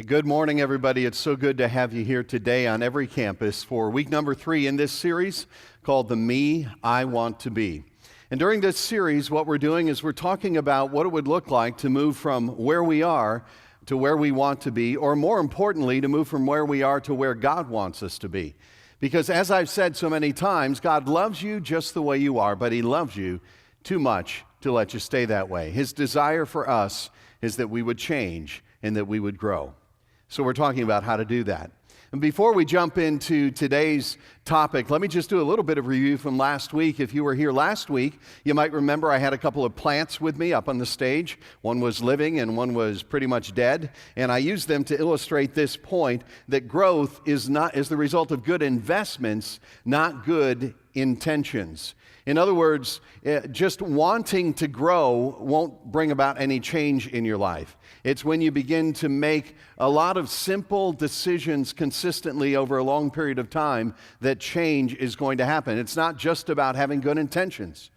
Good morning, everybody. It's so good to have you here today on every campus for week number 3 in this series called The Me I Want to Be. And during this series, what we're doing is we're talking about what it would look like to move from where we are to where we want to be, or more importantly, to move from where we are to where God wants us to be. Because as I've said so many times, God loves you just the way you are, but He loves you too much to let you stay that way. His desire for us is that we would change and that we would grow. So we're talking about how to do that. And before we jump into today's topic, let me just do a little bit of review from last week. If you were here last week, you might remember I had a couple of plants with me up on the stage. One was living and one was pretty much dead. And I used them to illustrate this point that growth is the result of good investments, not good intentions. In other words, just wanting to grow won't bring about any change in your life. It's when you begin to make a lot of simple decisions consistently over a long period of time that change is going to happen. It's not just about having good intentions.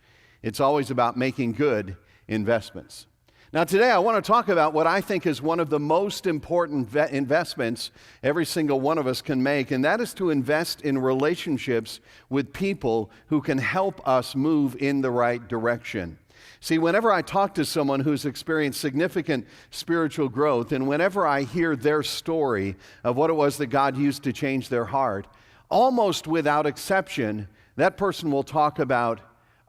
It's always about making good investments. Now today I want to talk about what I think is one of the most important investments every single one of us can make, and that is to invest in relationships with people who can help us move in the right direction. See, whenever I talk to someone who's experienced significant spiritual growth, and whenever I hear their story of what it was that God used to change their heart, almost without exception, that person will talk about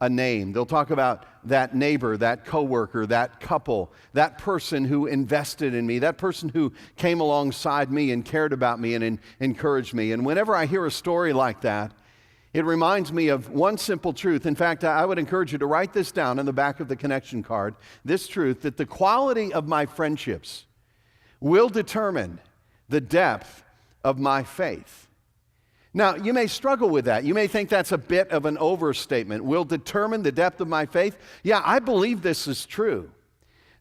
a name. They'll talk about that neighbor, that coworker, that couple, that person who invested in me, that person who came alongside me and cared about me and encouraged me. And whenever I hear a story like that, it reminds me of one simple truth. In fact, I would encourage you to write this down on the back of the connection card, this truth, that the quality of my friendships will determine the depth of my faith. Now, you may struggle with that. You may think that's a bit of an overstatement. Will determine the depth of my faith? Yeah, I believe this is true.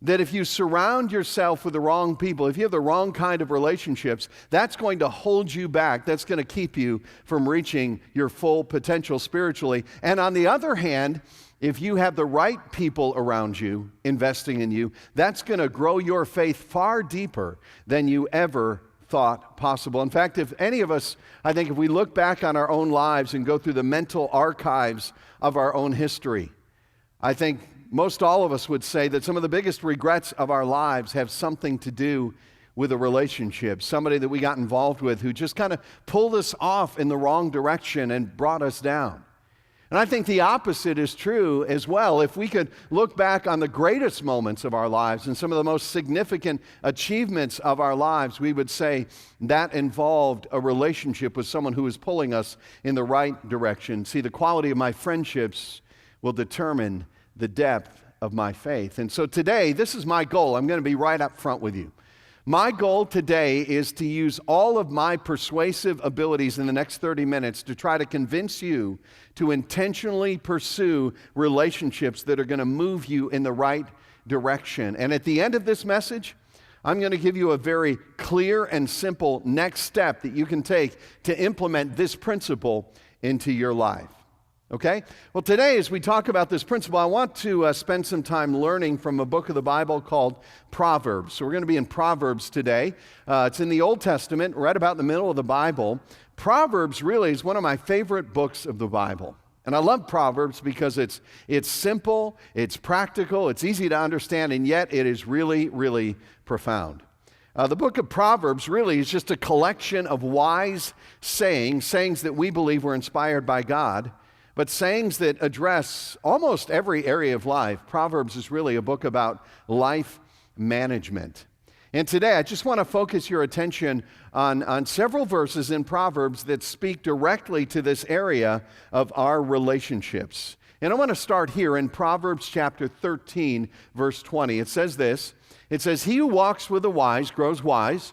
That if you surround yourself with the wrong people, if you have the wrong kind of relationships, that's going to hold you back. That's going to keep you from reaching your full potential spiritually. And on the other hand, if you have the right people around you investing in you, that's going to grow your faith far deeper than you ever thought possible. In fact, if any of us, I think if we look back on our own lives and go through the mental archives of our own history, I think most all of us would say that some of the biggest regrets of our lives have something to do with a relationship, somebody that we got involved with who just kind of pulled us off in the wrong direction and brought us down. And I think the opposite is true as well. If we could look back on the greatest moments of our lives and some of the most significant achievements of our lives, we would say that involved a relationship with someone who was pulling us in the right direction. See, the quality of my friendships will determine the depth of my faith. And so today, this is my goal. I'm going to be right up front with you. My goal today is to use all of my persuasive abilities in the next 30 minutes to try to convince you to intentionally pursue relationships that are going to move you in the right direction. And at the end of this message, I'm going to give you a very clear and simple next step that you can take to implement this principle into your life. Okay? Well, today as we talk about this principle, I want to spend some time learning from a book of the Bible called Proverbs. So we're going to be in Proverbs today. It's in the Old Testament, right about the middle of the Bible. Proverbs really is one of my favorite books of the Bible. And I love Proverbs because it's simple, it's practical, it's easy to understand, and yet it is really, really profound. The book of Proverbs really is just a collection of wise sayings that we believe were inspired by God, but sayings that address almost every area of life. Proverbs is really a book about life management. And today I just want to focus your attention on several verses in Proverbs that speak directly to this area of our relationships. And I want to start here in Proverbs chapter 13, verse 20. It says this, it says, "He who walks with the wise grows wise,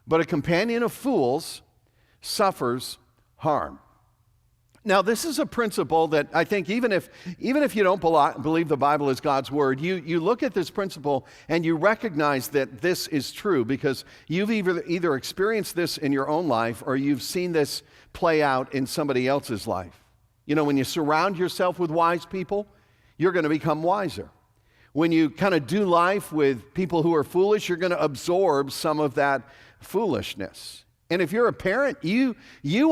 but a companion of fools suffers harm." Now, this is a principle that I think even if you don't believe the Bible is God's word, you look at this principle and you recognize that this is true because you've either experienced this in your own life or you've seen this play out in somebody else's life. You know, when you surround yourself with wise people, you're going to become wiser. When you kind of do life with people who are foolish, you're going to absorb some of that foolishness. And if you're a parent, you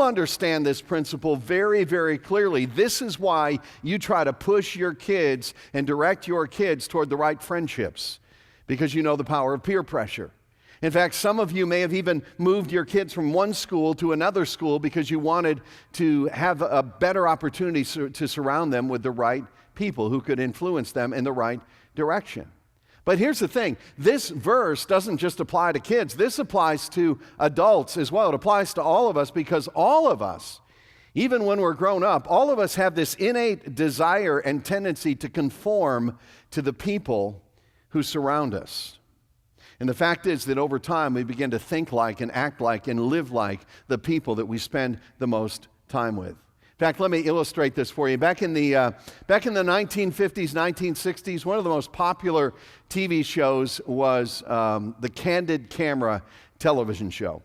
understand this principle very, very clearly. This is why you try to push your kids and direct your kids toward the right friendships, because you know the power of peer pressure. In fact, some of you may have even moved your kids from one school to another school because you wanted to have a better opportunity to surround them with the right people who could influence them in the right direction. But here's the thing, this verse doesn't just apply to kids. This applies to adults as well. It applies to all of us because all of us, even when we're grown up, all of us have this innate desire and tendency to conform to the people who surround us. And the fact is that over time we begin to think like and act like and live like the people that we spend the most time with. In fact, let me illustrate this for you. Back in the 1950s, 1960s, one of the most popular TV shows was the Candid Camera television show.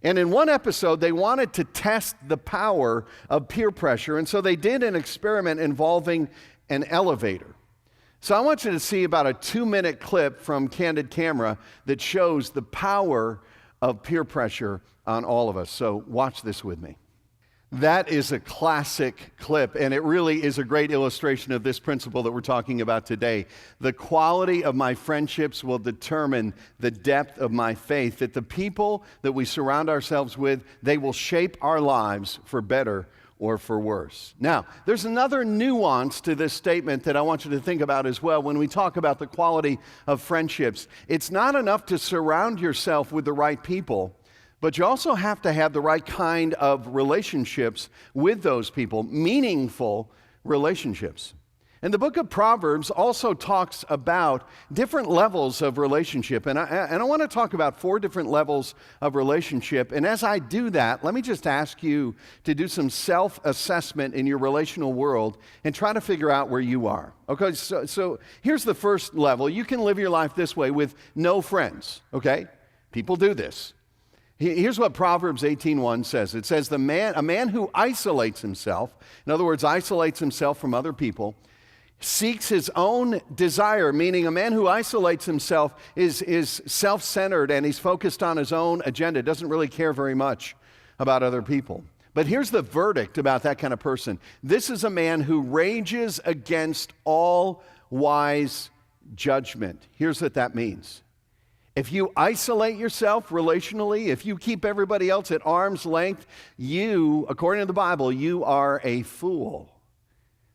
And in one episode, they wanted to test the power of peer pressure, and so they did an experiment involving an elevator. So I want you to see about a 2-minute clip from Candid Camera that shows the power of peer pressure on all of us. So watch this with me. That is a classic clip, and it really is a great illustration of this principle that we're talking about today. The quality of my friendships will determine the depth of my faith, that the people that we surround ourselves with, they will shape our lives for better or for worse. Now, there's another nuance to this statement that I want you to think about as well when we talk about the quality of friendships. It's not enough to surround yourself with the right people, but you also have to have the right kind of relationships with those people, meaningful relationships. And the book of Proverbs also talks about different levels of relationship. And I want to talk about 4 different levels of relationship. And as I do that, let me just ask you to do some self-assessment in your relational world and try to figure out where you are. Okay, so here's the first level. You can live your life this way with no friends, okay? People do this. Here's what Proverbs 18:1 says. It says, a man who isolates himself, in other words, isolates himself from other people, seeks his own desire, meaning a man who isolates himself is self-centered and he's focused on his own agenda, doesn't really care very much about other people. But here's the verdict about that kind of person. This is a man who rages against all wise judgment. Here's what that means. If you isolate yourself relationally, if you keep everybody else at arm's length, you, according to the Bible, you are a fool.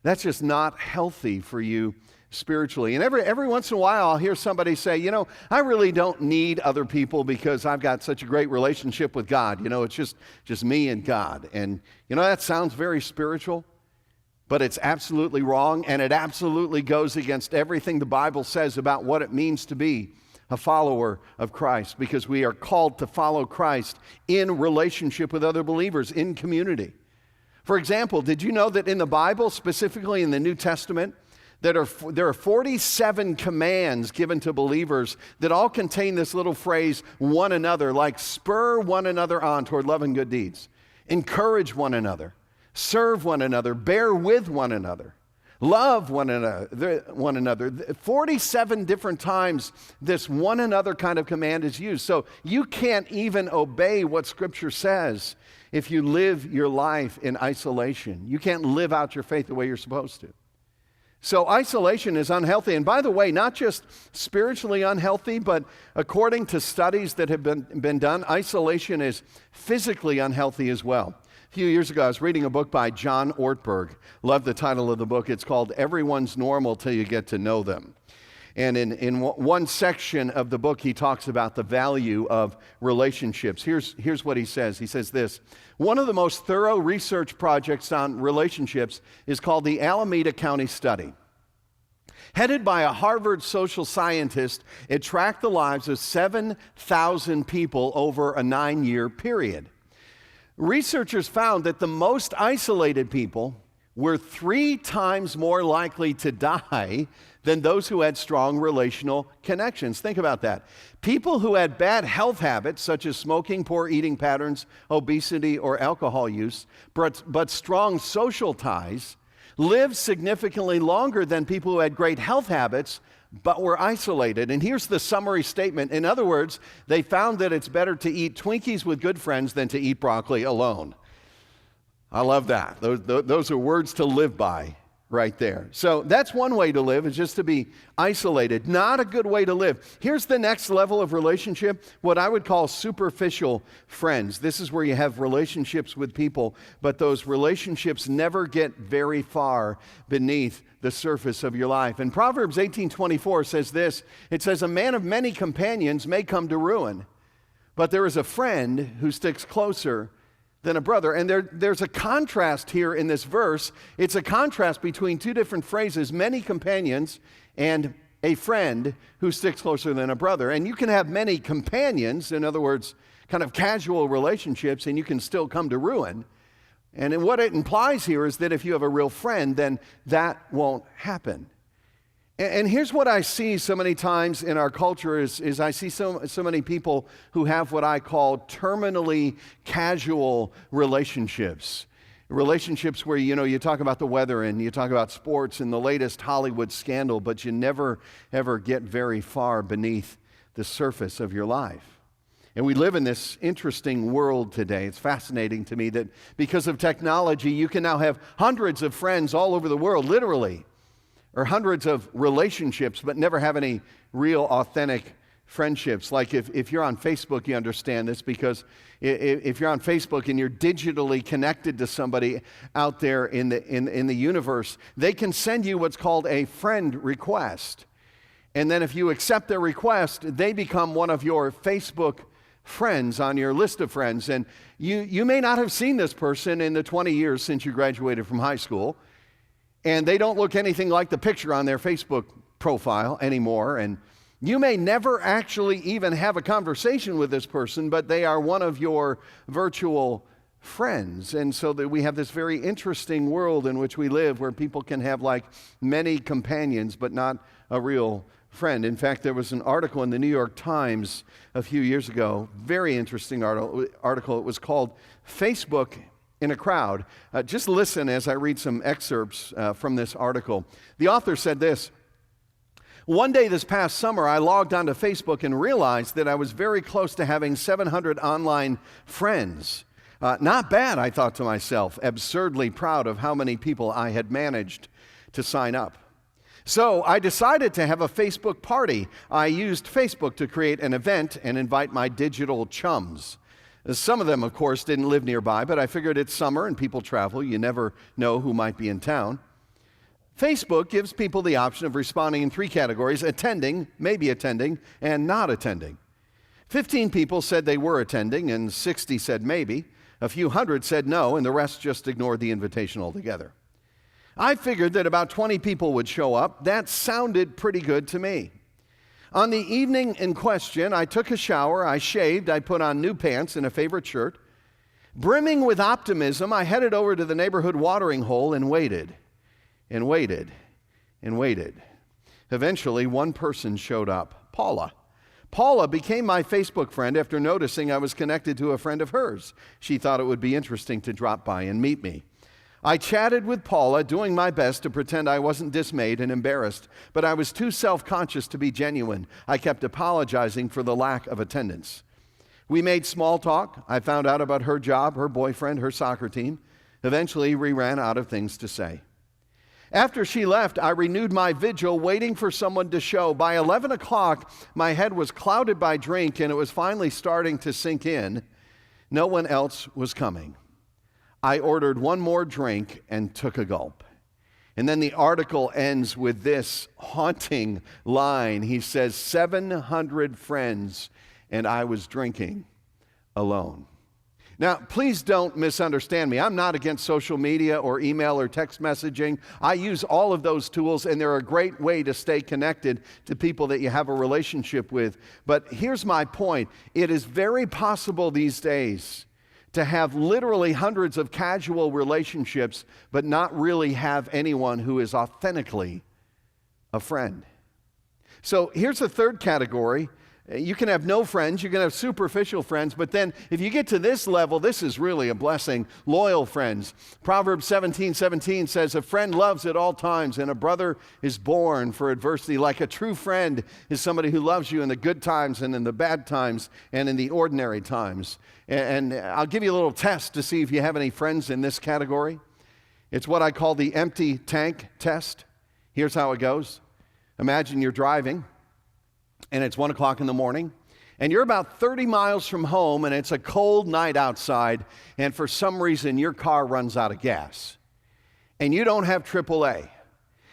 That's just not healthy for you spiritually. And every once in a while, I'll hear somebody say, I really don't need other people because I've got such a great relationship with God. It's just me and God. And, that sounds very spiritual, but it's absolutely wrong, and it absolutely goes against everything the Bible says about what it means to be a follower of Christ, because we are called to follow Christ in relationship with other believers, in community. For example, did you know that in the Bible, specifically in the New Testament, there are 47 commands given to believers that all contain this little phrase, one another, like spur one another on toward love and good deeds, encourage one another, serve one another, bear with one another, love one another. 47 different times this one another kind of command is used. So you can't even obey what Scripture says if you live your life in isolation. You can't live out your faith the way you're supposed to. So isolation is unhealthy. And by the way, not just spiritually unhealthy, but according to studies that have been done, isolation is physically unhealthy as well. A few years ago, I was reading a book by John Ortberg. Love the title of the book. It's called Everyone's Normal Till You Get to Know Them. And in one section of the book, he talks about the value of relationships. Here's what he says. He says this: one of the most thorough research projects on relationships is called the Alameda County Study. Headed by a Harvard social scientist, it tracked the lives of 7,000 people over a 9-year period. Researchers found that the most isolated people were 3 times more likely to die than those who had strong relational connections. Think about that. People who had bad health habits, such as smoking, poor eating patterns, obesity, or alcohol use, but strong social ties, lived significantly longer than people who had great health habits, but were isolated. And here's the summary statement. In other words, they found that it's better to eat Twinkies with good friends than to eat broccoli alone. I love that. Those are words to live by right there. So that's one way to live, is just to be isolated. Not a good way to live. Here's the next level of relationship, what I would call superficial friends. This is where you have relationships with people, but those relationships never get very far beneath the surface of your life. And Proverbs 18:24 says this. It says, "A man of many companions may come to ruin, but there is a friend who sticks closer than a brother." And there's a contrast here in this verse. It's a contrast between two different phrases, many companions and a friend who sticks closer than a brother. And you can have many companions, in other words, kind of casual relationships, and you can still come to ruin. And what it implies here is that if you have a real friend, then that won't happen. And here's what I see so many times in our culture is I see so many people who have what I call terminally casual relationships. Relationships where, you talk about the weather and you talk about sports and the latest Hollywood scandal, but you never, ever get very far beneath the surface of your life. And we live in this interesting world today. It's fascinating to me that because of technology, you can now have hundreds of friends all over the world, literally, or hundreds of relationships, but never have any real authentic friendships. Like if you're on Facebook, you understand this, because if you're on Facebook and you're digitally connected to somebody out there in the universe, they can send you what's called a friend request. And then if you accept their request, they become one of your Facebook friends on your list of friends. And you may not have seen this person in the 20 years since you graduated from high school, and they don't look anything like the picture on their Facebook profile anymore. And you may never actually even have a conversation with this person, but they are one of your virtual friends. And so that we have this very interesting world in which we live, where people can have like many companions, but not a real friend. In fact, there was an article in the New York Times a few years ago, very interesting article. It was called "Facebook in a Crowd." Just listen as I read some excerpts from this article. The author said this: "One day this past summer, I logged onto Facebook and realized that I was very close to having 700 online friends. Not bad, I thought to myself, absurdly proud of how many people I had managed to sign up. So I decided to have a Facebook party. I used Facebook to create an event and invite my digital chums. Some of them, of course, didn't live nearby, but I figured it's summer and people travel. You never know who might be in town. Facebook gives people the option of responding in three categories: attending, maybe attending, and not attending. 15 people said they were attending, and 60 said maybe. A few hundred said no, and the rest just ignored the invitation altogether. I figured that about 20 people would show up. That sounded pretty good to me. On the evening in question, I took a shower, I shaved, I put on new pants and a favorite shirt. Brimming with optimism, I headed over to the neighborhood watering hole and waited, and waited, and waited. Eventually, one person showed up, Paula. Paula became my Facebook friend after noticing I was connected to a friend of hers. She thought it would be interesting to drop by and meet me. I chatted with Paula, doing my best to pretend I wasn't dismayed and embarrassed, but I was too self-conscious to be genuine. I kept apologizing for the lack of attendance. We made small talk. I found out about her job, her boyfriend, her soccer team. Eventually, we ran out of things to say. After she left, I renewed my vigil, waiting for someone to show. By 11 o'clock, my head was clouded by drink, and it was finally starting to sink in. No one else was coming. I ordered one more drink and took a gulp. And then the article ends with this haunting line. He says, 700 friends, and I was drinking alone. Now, please don't misunderstand me. I'm not against social media or email or text messaging. I use all of those tools, and they're a great way to stay connected to people that you have a relationship with. But here's my point. It is very possible these days to have literally hundreds of casual relationships, but not really have anyone who is authentically a friend. So here's a third category. You can have no friends, you can have superficial friends, but then if you get to this level, this is really a blessing. Loyal friends. Proverbs 17:17 says, "A friend loves at all times, and a brother is born for adversity." Like a true friend is somebody who loves you in the good times and in the bad times and in the ordinary times. And I'll give you a little test to see if you have any friends in this category. It's what I call the empty tank test. Here's how it goes. Imagine you're driving, and it's 1 o'clock in the morning, and you're about 30 miles from home, and it's a cold night outside, and for some reason your car runs out of gas, and you don't have AAA.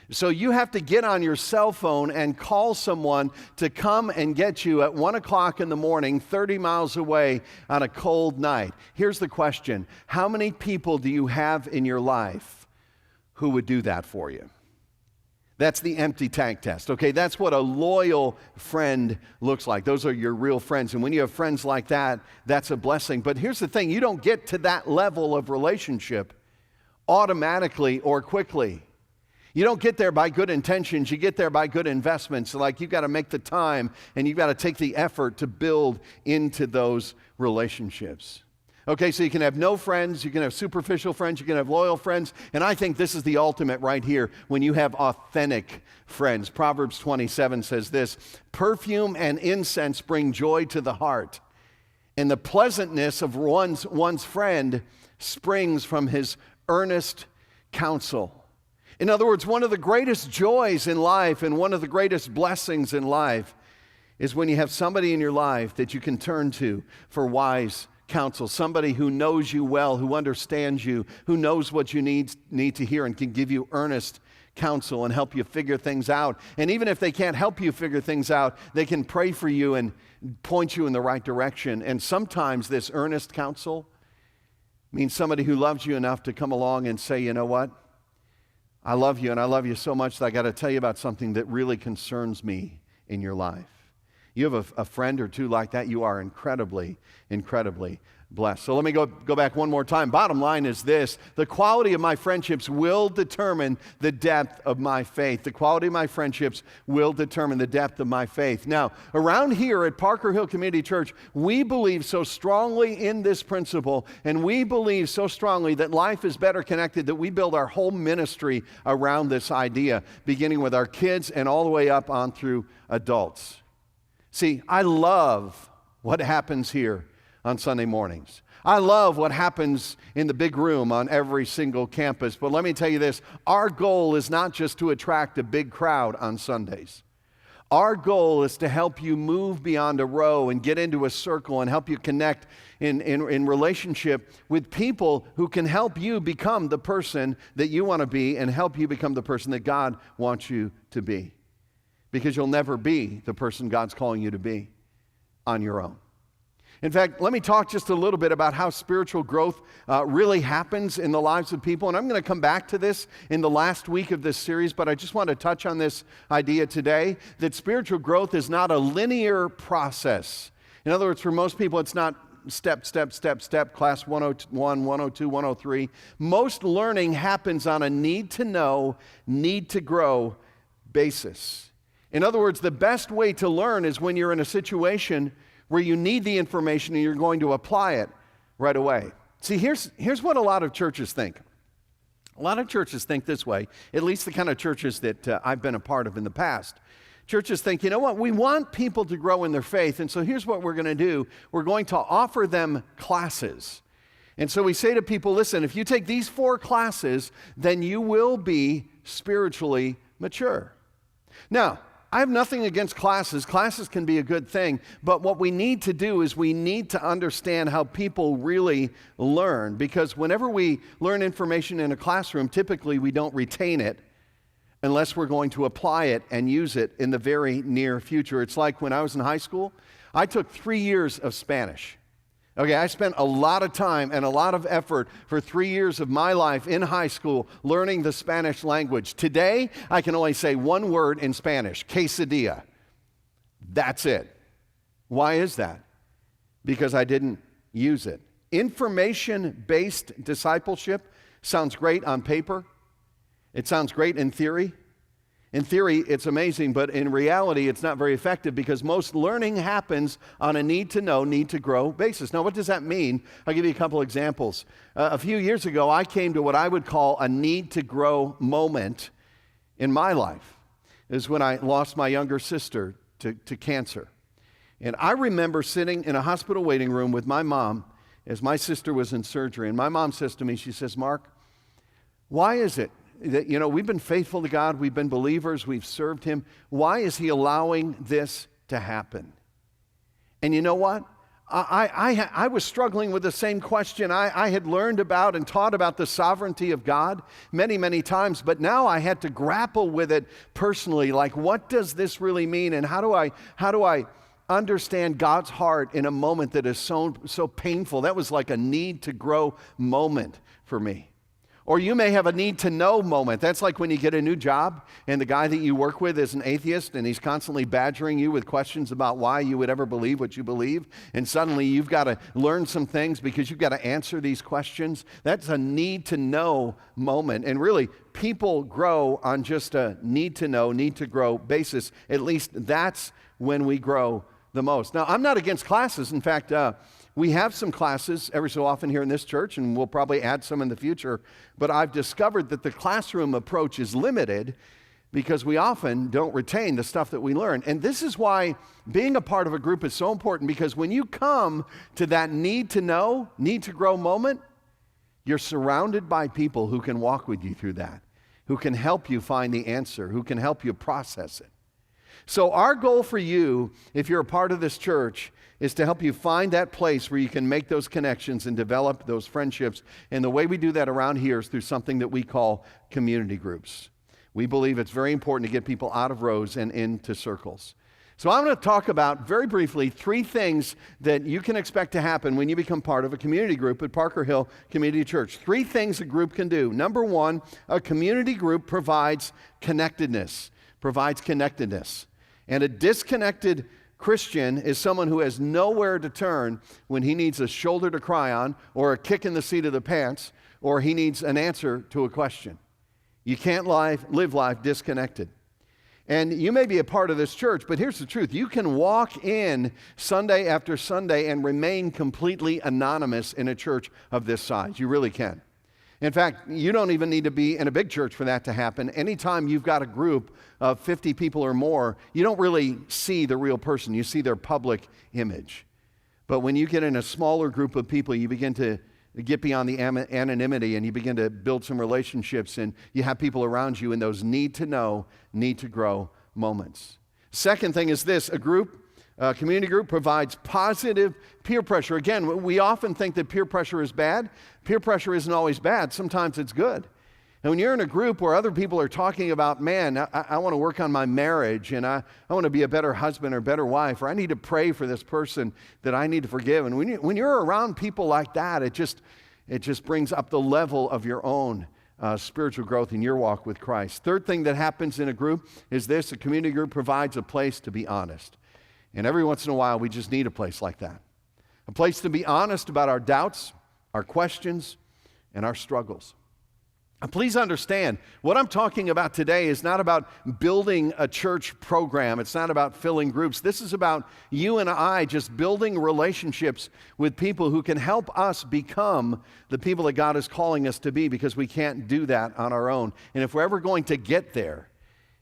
So you have to get on your cell phone and call someone to come and get you at 1 o'clock in the morning, 30 miles away on a cold night. Here's the question. How many people do you have in your life who would do that for you? That's the empty tank test, okay? That's what a loyal friend looks like. Those are your real friends. And when you have friends like that, that's a blessing. But here's the thing. You don't get to that level of relationship automatically or quickly. You don't get there by good intentions. You get there by good investments. Like you've got to make the time and you've got to take the effort to build into those relationships. Okay, so you can have no friends, you can have superficial friends, you can have loyal friends, and I think this is the ultimate right here when you have authentic friends. Proverbs 27 says this, "Perfume and incense bring joy to the heart, and the pleasantness of one's friend springs from his earnest counsel." In other words, one of the greatest joys in life and one of the greatest blessings in life is when you have somebody in your life that you can turn to for wise counsel, somebody who knows you well, who understands you, who knows what you need to hear and can give you earnest counsel and help you figure things out. And even if they can't help you figure things out, they can pray for you and point you in the right direction. And sometimes this earnest counsel means somebody who loves you enough to come along and say, you know what? I love you, and I love you so much that I got to tell you about something that really concerns me in your life. You have a friend or two like that, you are incredibly, incredibly blessed. So let me go back one more time. Bottom line is this: the quality of my friendships will determine the depth of my faith. The quality of my friendships will determine the depth of my faith. Now, around here at Parker Hill Community Church, we believe so strongly in this principle, and we believe so strongly that life is better connected that we build our whole ministry around this idea, beginning with our kids and all the way up on through adults. See, I love what happens here on Sunday mornings. I love what happens in the big room on every single campus. But let me tell you this, our goal is not just to attract a big crowd on Sundays. Our goal is to help you move beyond a row and get into a circle and help you connect in relationship with people who can help you become the person that you want to be and help you become the person that God wants you to be. Because you'll never be the person God's calling you to be on your own. In fact, let me talk just a little bit about how spiritual growth really happens in the lives of people. And I'm going to come back to this in the last week of this series, but I just want to touch on this idea today, that spiritual growth is not a linear process. In other words, for most people, it's not step, class 101, 102, 103. Most learning happens on a need to know, need to grow basis. In other words, the best way to learn is when you're in a situation where you need the information and you're going to apply it right away. See, here's what a lot of churches think. A lot of churches think this way, at least the kind of churches that I've been a part of in the past. Churches think, you know what, we want people to grow in their faith, and so here's what we're going to do. We're going to offer them classes. And so we say to people, listen, if you take these 4 classes, then you will be spiritually mature. Now, I have nothing against classes. Classes can be a good thing, but what we need to do is we need to understand how people really learn, because whenever we learn information in a classroom, typically we don't retain it unless we're going to apply it and use it in the very near future. It's like when I was in high school, I took 3 years of Spanish. Okay, I spent a lot of time and a lot of effort for 3 years of my life in high school learning the Spanish language. Today, I can only say one word in Spanish, quesadilla. That's it. Why is that? Because I didn't use it. Information-based discipleship sounds great on paper. It sounds great in theory. In theory, it's amazing, but in reality, it's not very effective because most learning happens on a need-to-know, need-to-grow basis. Now, what does that mean? I'll give you a couple examples. A few years ago, I came to what I would call a need-to-grow moment in my life. It was when I lost my younger sister to cancer. And I remember sitting in a hospital waiting room with my mom as my sister was in surgery. And my mom says to me, she says, "Mark, why is it that, we've been faithful to God, we've been believers, we've served Him. Why is He allowing this to happen?" And you know what? I was struggling with the same question. I had learned about and taught about the sovereignty of God many, many times, but now I had to grapple with it personally. Like, what does this really mean? And how do I understand God's heart in a moment that is so painful? That was like a need to grow moment for me. Or you may have a need to know moment. That's like when you get a new job and the guy that you work with is an atheist and he's constantly badgering you with questions about why you would ever believe what you believe. And suddenly you've got to learn some things because you've got to answer these questions. That's a need to know moment. And really, people grow on just a need to know, need to grow basis. At least that's when we grow the most. Now, I'm not against classes. In fact, we have some classes every so often here in this church, and we'll probably add some in the future. But I've discovered that the classroom approach is limited because we often don't retain the stuff that we learn. And this is why being a part of a group is so important, because when you come to that need to know, need to grow moment, you're surrounded by people who can walk with you through that, who can help you find the answer, who can help you process it. So our goal for you, if you're a part of this church, is to help you find that place where you can make those connections and develop those friendships. And the way we do that around here is through something that we call community groups. We believe it's very important to get people out of rows and into circles. So I'm going to talk about, very briefly, 3 things that you can expect to happen when you become part of a community group at Parker Hill Community Church. 3 things a group can do. Number 1, a community group provides connectedness. And a disconnected Christian is someone who has nowhere to turn when he needs a shoulder to cry on, or a kick in the seat of the pants, or he needs an answer to a question. You can't live life disconnected. And you may be a part of this church, but here's the truth. You can walk in Sunday after Sunday and remain completely anonymous in a church of this size. You really can. In fact, you don't even need to be in a big church for that to happen. Anytime you've got a group of 50 people or more, you don't really see the real person. You see their public image. But when you get in a smaller group of people, you begin to get beyond the anonymity and you begin to build some relationships, and you have people around you in those need to know, need to grow moments. Second thing is this: a community group provides positive peer pressure. Again, we often think that peer pressure is bad. Peer pressure isn't always bad. Sometimes it's good. And when you're in a group where other people are talking about, man, I want to work on my marriage, and I want to be a better husband or better wife, or I need to pray for this person that I need to forgive. And when you're around people like that, it just brings up the level of your own spiritual growth in your walk with Christ. Third thing that happens in a group is this: a community group provides a place to be honest. And every once in a while, we just need a place like that. A place to be honest about our doubts, our questions, and our struggles. Now, please understand, what I'm talking about today is not about building a church program. It's not about filling groups. This is about you and I just building relationships with people who can help us become the people that God is calling us to be, because we can't do that on our own. And if we're ever going to get there,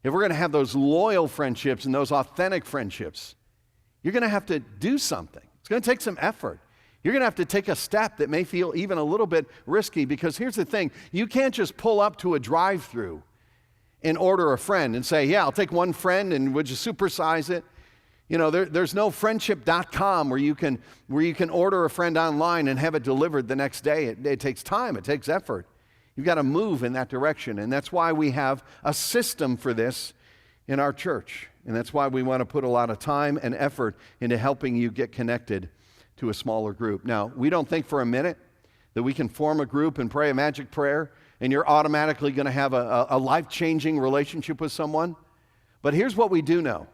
if we're going to have those loyal friendships and those authentic friendships, you're going to have to do something. It's going to take some effort. You're going to have to take a step that may feel even a little bit risky, because here's the thing. You can't just pull up to a drive-thru and order a friend and say, yeah, I'll take one friend, and would you supersize it? You know, there's no friendship.com where you can order a friend online and have it delivered the next day. It takes time. It takes effort. You've got to move in that direction. And that's why we have a system for this in our church. And that's why we want to put a lot of time and effort into helping you get connected to a smaller group. Now, we don't think for a minute that we can form a group and pray a magic prayer and you're automatically going to have a life-changing relationship with someone. But here's what we do know: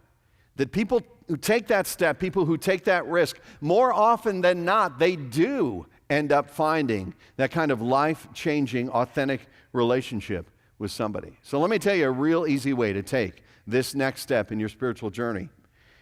that people who take that step, people who take that risk, more often than not, they do end up finding that kind of life-changing, authentic relationship with somebody. So let me tell you a real easy way to take this next step in your spiritual journey.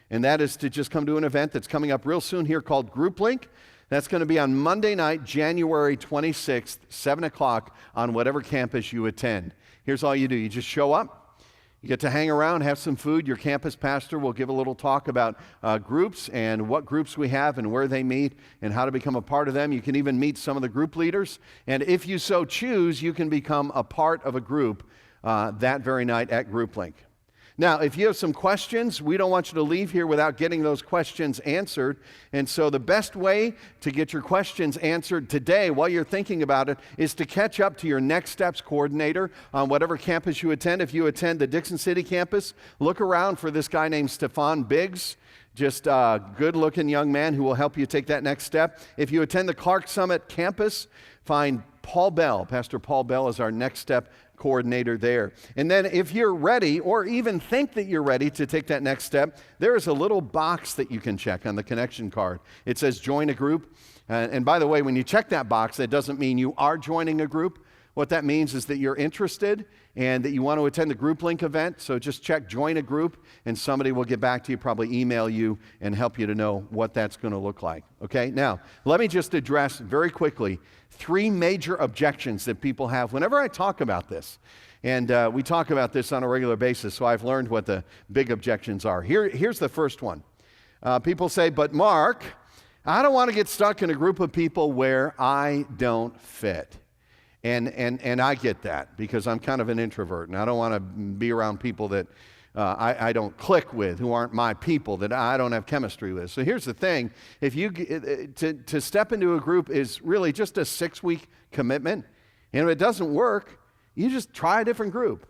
And that is to just come to an event that's coming up real soon here called Group Link. That's going to be on Monday night, January 26th, 7 o'clock on whatever campus you attend. Here's all you do. You just show up. You get to hang around, have some food. Your campus pastor will give a little talk about groups and what groups we have and where they meet and how to become a part of them. You can even meet some of the group leaders. And if you so choose, you can become a part of a group that very night at Group Link. Now, if you have some questions, we don't want you to leave here without getting those questions answered. And so the best way to get your questions answered today while you're thinking about it is to catch up to your Next Steps coordinator on whatever campus you attend. If you attend the Dixon City campus, look around for this guy named Stefan Biggs. Just a good-looking young man who will help you take that next step. If you attend the Clark Summit campus, find Paul Bell. Pastor Paul Bell is our Next Step coordinator there. And then if you're ready or even think that you're ready to take that next step, there is a little box that you can check on the connection card. It says join a group. And by the way, when you check that box, that doesn't mean you are joining a group. What that means is that you're interested and that you want to attend the Group Link event. So just check join a group and somebody will get back to you, probably email you and help you to know what that's going to look like. Okay, now let me just address very quickly 3 major objections that people have whenever I talk about this. And we talk about this on a regular basis, so I've learned what the big objections are. Here's the first one. People say, but Mark, I don't want to get stuck in a group of people where I don't fit. And I get that because I'm kind of an introvert and I don't want to be around people that I don't click with, who aren't my people, that I don't have chemistry with. So here's the thing. If you to step into a group is really just a 6-week commitment. And if it doesn't work, you just try a different group.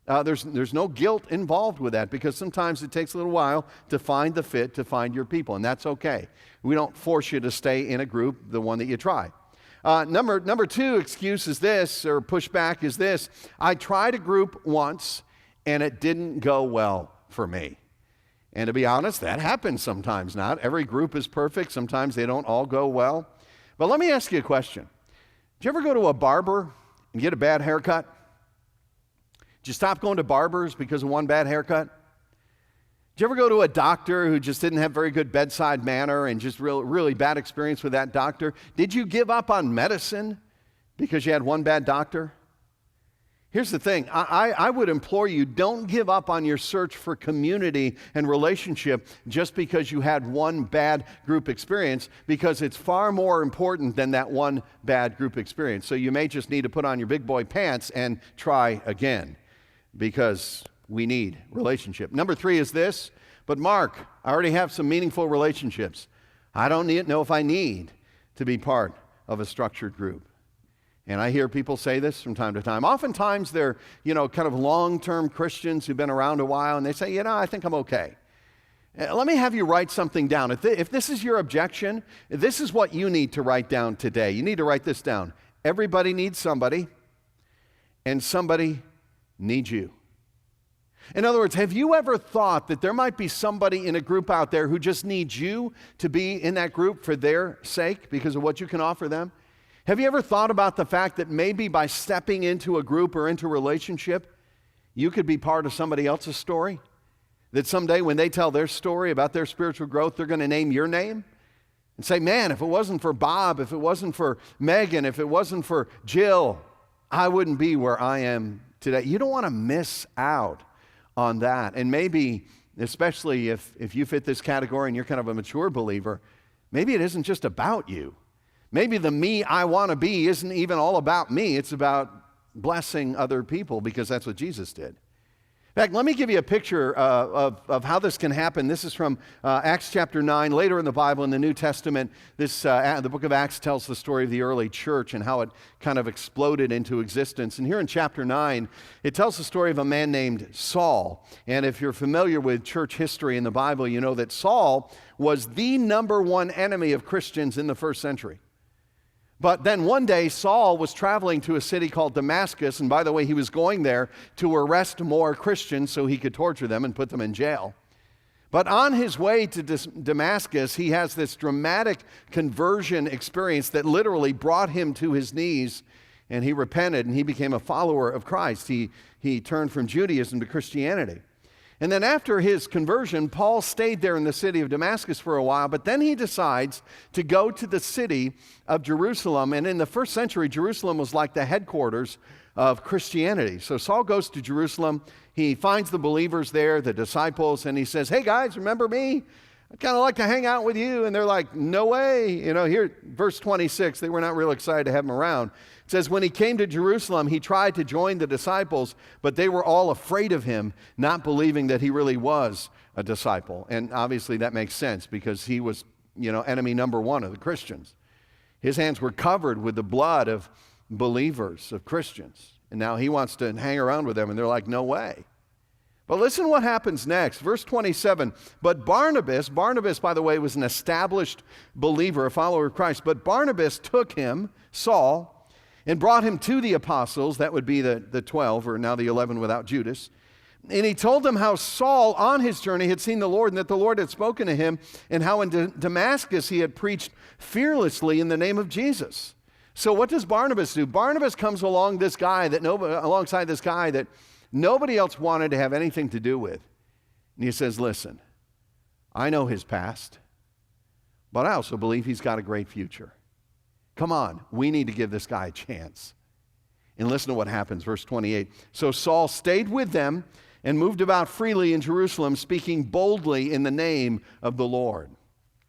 There's no guilt involved with that because sometimes it takes a little while to find the fit, to find your people, and that's okay. We don't force you to stay in a group, the one that you try. Number 2 excuse is this, or pushback is this. I tried a group once and it didn't go well for me. And to be honest, that happens sometimes. Not every group is perfect. Sometimes they don't all go well. But let me ask you a question. Did you ever go to a barber and get a bad haircut? Did you stop going to barbers because of one bad haircut? Did you ever go to a doctor who just didn't have very good bedside manner and just really bad experience with that doctor? Did you give up on medicine because you had one bad doctor? Here's the thing. I would implore you, don't give up on your search for community and relationship just because you had one bad group experience, because it's far more important than that one bad group experience. So you may just need to put on your big boy pants and try again, because we need relationship. Number 3 is this, but Mark, I already have some meaningful relationships. I don't know if I need to be part of a structured group. And I hear people say this from time to time. Oftentimes they're, kind of long-term Christians who've been around a while, and they say, I think I'm okay. Let me have you write something down. If this is your objection, this is what you need to write down today. You need to write this down. Everybody needs somebody, and somebody needs you. In other words, have you ever thought that there might be somebody in a group out there who just needs you to be in that group for their sake because of what you can offer them? Have you ever thought about the fact that maybe by stepping into a group or into a relationship, you could be part of somebody else's story? That someday when they tell their story about their spiritual growth, they're going to name your name and say, man, if it wasn't for Bob, if it wasn't for Megan, if it wasn't for Jill, I wouldn't be where I am today. You don't want to miss out on that. And maybe, especially if you fit this category and you're kind of a mature believer, maybe it isn't just about you. Maybe the me I want to be isn't even all about me. It's about blessing other people, because that's what Jesus did. In fact, let me give you a picture of how this can happen. This is from Acts chapter 9. Later in the Bible, in the New Testament, the book of Acts tells the story of the early church and how it kind of exploded into existence. And here in chapter 9, it tells the story of a man named Saul. And if you're familiar with church history in the Bible, you know that Saul was the number one enemy of Christians in the first century. But then one day, Saul was traveling to a city called Damascus, and by the way, he was going there to arrest more Christians so he could torture them and put them in jail. But on his way to Damascus, he has this dramatic conversion experience that literally brought him to his knees, and he repented and he became a follower of Christ. He turned from Judaism to Christianity. And then after his conversion, Paul stayed there in the city of Damascus for a while, but then he decides to go to the city of Jerusalem. And in the first century, Jerusalem was like the headquarters of Christianity. So Saul goes to Jerusalem. He finds the believers there, the disciples, and he says, "Hey guys, remember me? I kind of like to hang out with you." And they're like, "No way." Here, verse 26, they were not real excited to have him around. It says, when he came to Jerusalem, he tried to join the disciples, but they were all afraid of him, not believing that he really was a disciple. And obviously that makes sense because he was, enemy number one of the Christians. His hands were covered with the blood of believers, of Christians. And now he wants to hang around with them, and they're like, "No way." But listen what happens next. Verse 27, but Barnabas, by the way, was an established believer, a follower of Christ, but Barnabas took him, Saul, and brought him to the apostles, that would be the 12, or now the 11 without Judas. And he told them how Saul, on his journey, had seen the Lord, and that the Lord had spoken to him, and how in Damascus he had preached fearlessly in the name of Jesus. So what does Barnabas do? Barnabas comes alongside this guy that nobody else wanted to have anything to do with. And he says, "Listen, I know his past, but I also believe he's got a great future. Come on, we need to give this guy a chance." And listen to what happens, verse 28. So Saul stayed with them and moved about freely in Jerusalem, speaking boldly in the name of the Lord.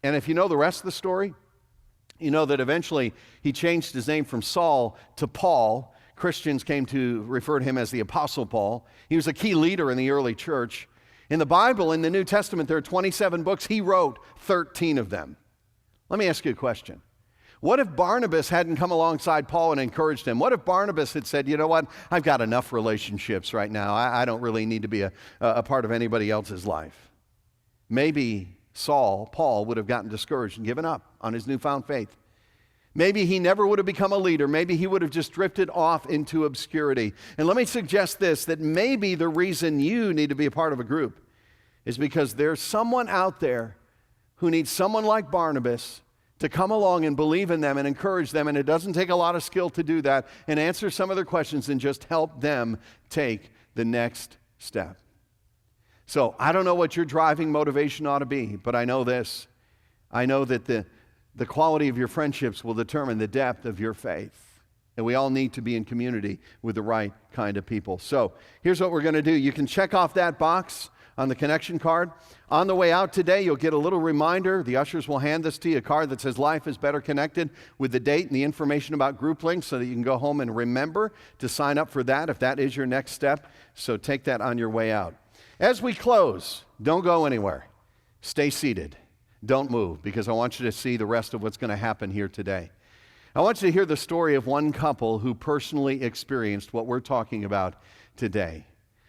And if you know the rest of the story, you know that eventually he changed his name from Saul to Paul. Christians came to refer to him as the Apostle Paul. He was a key leader in the early church. In the Bible, in the New Testament, there are 27 books. He wrote 13 of them. Let me ask you a question. What if Barnabas hadn't come alongside Paul and encouraged him? What if Barnabas had said, "You know what, I've got enough relationships right now. I don't really need to be a part of anybody else's life"? Maybe Paul would have gotten discouraged and given up on his newfound faith. Maybe he never would have become a leader. Maybe he would have just drifted off into obscurity. And let me suggest this, that maybe the reason you need to be a part of a group is because there's someone out there who needs someone like Barnabas to come along and believe in them and encourage them, and it doesn't take a lot of skill to do that, and answer some of their questions and just help them take the next step. So I don't know what your driving motivation ought to be, but I know this. I know that the quality of your friendships will determine the depth of your faith, and we all need to be in community with the right kind of people. So here's what we're going to do. You can check off that box on the connection card. On the way out today, you'll get a little reminder. The ushers will hand this to you, a card that says Life is Better Connected, with the date and the information about group links, so that you can go home and remember to sign up for that if that is your next step. So take that on your way out. As we close, don't go anywhere. Stay seated. Don't move, because I want you to see the rest of what's going to happen here today. I want you to hear the story of one couple who personally experienced what we're talking about today.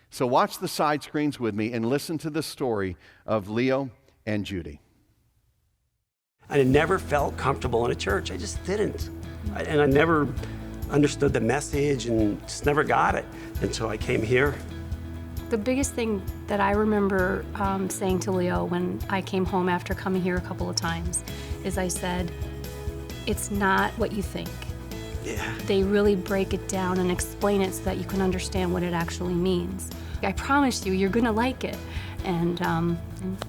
So watch the side screens with me and listen to the story of Leo and Judy. I never felt comfortable in a church. I just didn't. And I never understood the message and just never got it until I came here. The biggest thing that I remember saying to Leo when I came home after coming here a couple of times is I said, "It's not what you think." Yeah. They really break it down and explain it so that you can understand what it actually means. I promise you, you're going to like it. And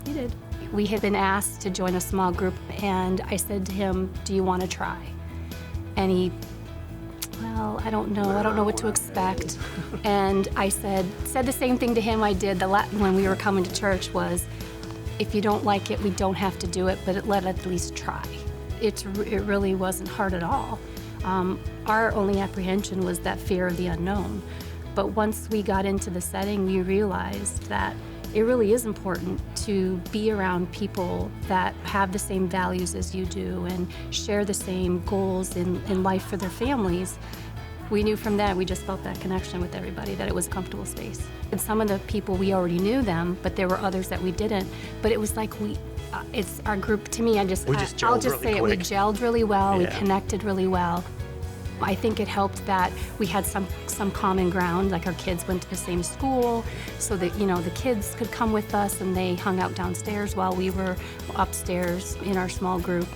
he did. We had been asked to join a small group, and I said to him, "Do you want to try?" And he, "Well, I don't know what to expect." And I said the same thing to him I did when we were coming to church was, "If you don't like it, we don't have to do it, but let at least try." It really wasn't hard at all. Our only apprehension was that fear of the unknown. But once we got into the setting, we realized that it really is important to be around people that have the same values as you do and share the same goals in life for their families. We knew from that, we just felt that connection with everybody, that it was a comfortable space. And some of the people, we already knew them, but there were others that we didn't. But it was like it's our group, to me, I'll just say it, we gelled really well, we connected really well. I think it helped that we had some common ground, like our kids went to the same school, so that, the kids could come with us and they hung out downstairs while we were upstairs in our small group.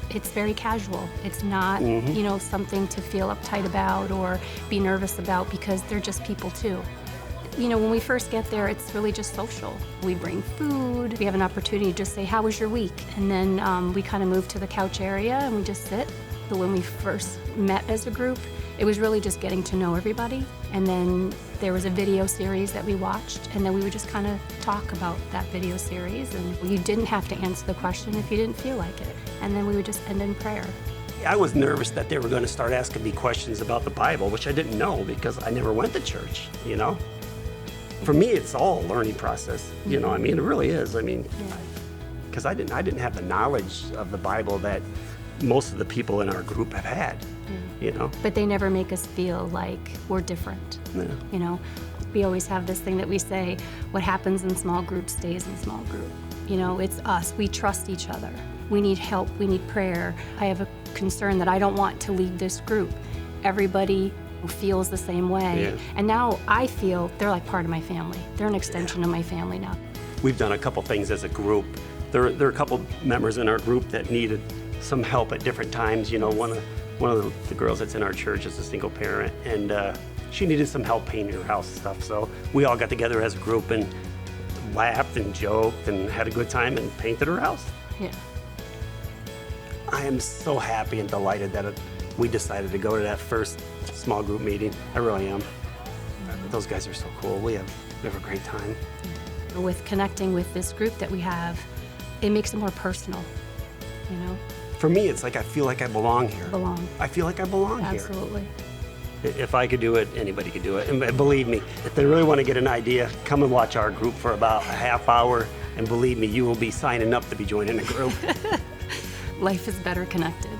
It's very casual. It's not, something to feel uptight about or be nervous about because they're just people too. When we first get there, it's really just social. We bring food. We have an opportunity to just say, how was your week? And then we kind of move to the couch area and we just sit. But when we first met as a group, it was really just getting to know everybody. And then there was a video series that we watched, and then we would just kind of talk about that video series. And you didn't have to answer the question if you didn't feel like it. And then we would just end in prayer. I was nervous that they were going to start asking me questions about the Bible, which I didn't know because I never went to church, For me, it's all a learning process, it really is. Because I didn't have the knowledge of the Bible that most of the people in our group have had, But they never make us feel like we're different. Yeah. We always have this thing that we say, what happens in small group stays in small group. It's us. We trust each other. We need help. We need prayer. I have a concern that I don't want to lead this group. Everybody feels the same way. Yeah. And now I feel they're like part of my family. They're an extension of my family now. We've done a couple things as a group. There are a couple members in our group that needed some help at different times. One of the girls that's in our church is a single parent, and she needed some help painting her house and stuff. So we all got together as a group and laughed and joked and had a good time and painted her house. Yeah. I am so happy and delighted that we decided to go to that first small group meeting. I really am. Those guys are so cool. We have a great time. With connecting with this group that we have, it makes it more personal, For me, it's like I feel like I belong here. Belong. I feel like I belong here. Absolutely. If I could do it, anybody could do it. And believe me, if they really want to get an idea, come and watch our group for about a half hour. And believe me, you will be signing up to be joining the group. Life is better connected.